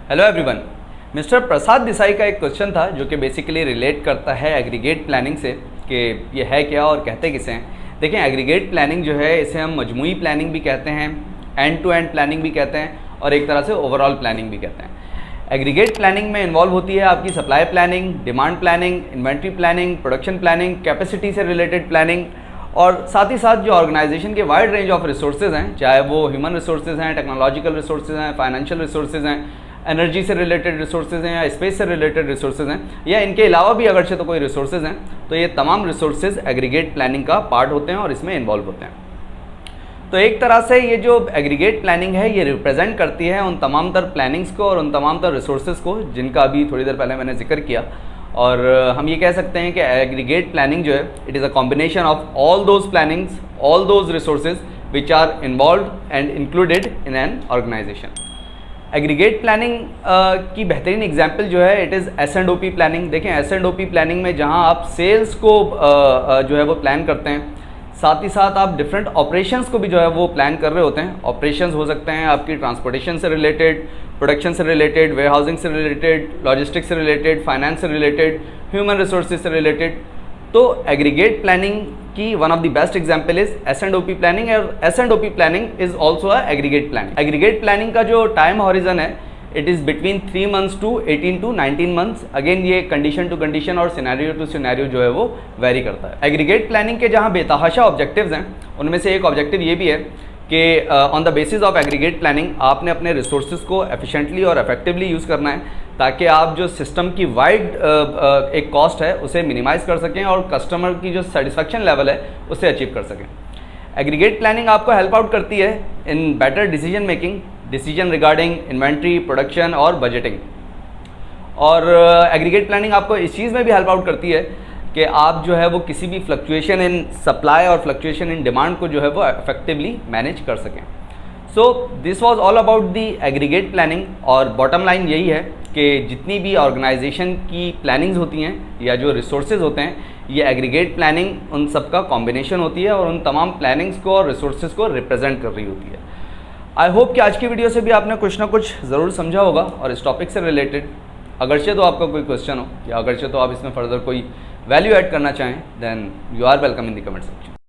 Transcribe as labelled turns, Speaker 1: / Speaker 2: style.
Speaker 1: Hello everyone. Mister प्रसाद देसाई का एक question था जो कि बेसिकली रिलेट करता है एग्रीगेट प्लानिंग से कि ये है क्या और कहते किसे हैं। देखें, एग्रीगेट प्लानिंग जो है इसे हम मजमूई प्लानिंग भी कहते हैं, एंड टू एंड प्लानिंग भी कहते हैं और एक तरह से ओवरऑल प्लानिंग भी कहते हैं। एग्रीगेट प्लानिंग में इन्वॉल्व होती है आपकी supply planning, demand planning, inventory planning, production planning, capacity से रिलेटेड प्लानिंग और साथ ही साथ जो ऑर्गेनाइजेशन के वाइड रेंज ऑफ रिसोर्सेज हैं, चाहे वो ह्यूमन रिसोर्सेज हैं, टेक्नोलॉजिकल रिसोर्सेज हैं, फाइनेंशियल रिसोर्सेज हैं, एनर्जी से रिलेटेड रिसोर्सेज हैं या स्पेस से रिलेटेड रिसोर्सेज हैं या इनके अलावा भी अगर से तो कोई रिसोर्सेज हैं, तो ये तमाम रिसोर्सेज एग्रीगेट प्लानिंग का पार्ट होते हैं और इसमें इन्वॉल्व होते हैं। तो एक तरह से ये जो एग्रीगेट प्लानिंग है ये रिप्रेजेंट करती है उन तमाम तर प्लानिंग्स को और उन तमाम तर रिसोर्सेज को जिनका अभी थोड़ी देर पहले मैंने जिक्र किया। और हम ये कह सकते हैं कि एग्रीगेट प्लानिंग जो है it is a combination of all those plannings, all those resources which are involve and included in an organisation. Aggregate planning की बेहतरीन एग्जांपल जो है इट इज़ S&OP प्लानिंग। देखें, S&OP प्लानिंग में जहां आप सेल्स को जो है वो प्लान करते हैं, साथ ही साथ आप डिफरेंट ऑपरेशंस को भी जो है वो प्लान कर रहे होते हैं। ऑपरेशंस हो सकते हैं आपकी ट्रांसपोर्टेशन से रिलेटेड, प्रोडक्शन से रिलेटेड, वेयरहाउसिंग से रिलेटेड, लॉजिस्टिक्स से रिलेटेड, फाइनेंस से रिलेटेड, ह्यूमन रिसोर्सेज से रिलेटेड। तो एग्रीगेट प्लानिंग की one of the best example is S&OP planning और S&OP planning is also a aggregate planning. Aggregate planning का जो टाइम हॉरिजन है it is between 3 months to 18 to 19 months। Again ये condition to condition और scenario to scenario जो है वो very करता है। एग्रीगेट प्लानिंग के जहाँ बेतहाशा ऑब्जेक्टिव्स हैं उनमें से एक ऑब्जेक्टिव ये भी है कि on the basis of aggregate planning आपने अपने रिसोर्सेज को एफिशिएंटली और इफेक्टिवली यूज़ करना है ताकि आप जो सिस्टम की वाइड एक कॉस्ट है उसे मिनिमाइज़ कर सकें और कस्टमर की जो सेटिस्फेक्शन लेवल है उसे अचीव कर सकें। एग्रीगेट प्लानिंग आपको हेल्प आउट करती है in better decision making, decision regarding inventory, production और बजटिंग। और एग्रीगेट प्लानिंग आपको इस चीज़ में भी हेल्प आउट करती है कि आप जो है वो किसी भी फ्लक्चुएशन इन सप्लाई और फ्लक्चुएशन इन डिमांड को जो है वो इफेक्टिवली मैनेज कर सकें। So this was all about the aggregate planning. और बॉटम लाइन यही है कि जितनी भी ऑर्गेनाइजेशन की प्लानिंग्स होती हैं या जो रिसोर्सेज होते हैं ये एग्रीगेट प्लानिंग उन सब का कॉम्बिनेशन होती है और उन तमाम प्लानिंग्स को और रिसोर्सेज को रिप्रेजेंट कर रही होती है। आई होप कि आज की वीडियो से भी आपने कुछ ना कुछ ज़रूर समझा होगा और इस टॉपिक से रिलेटेड अगरचे तो आपका कोई क्वेश्चन हो या अगरचे तो आप इसमें फर्दर कोई वैल्यू ऐड करना चाहें then you are welcome in the comment section.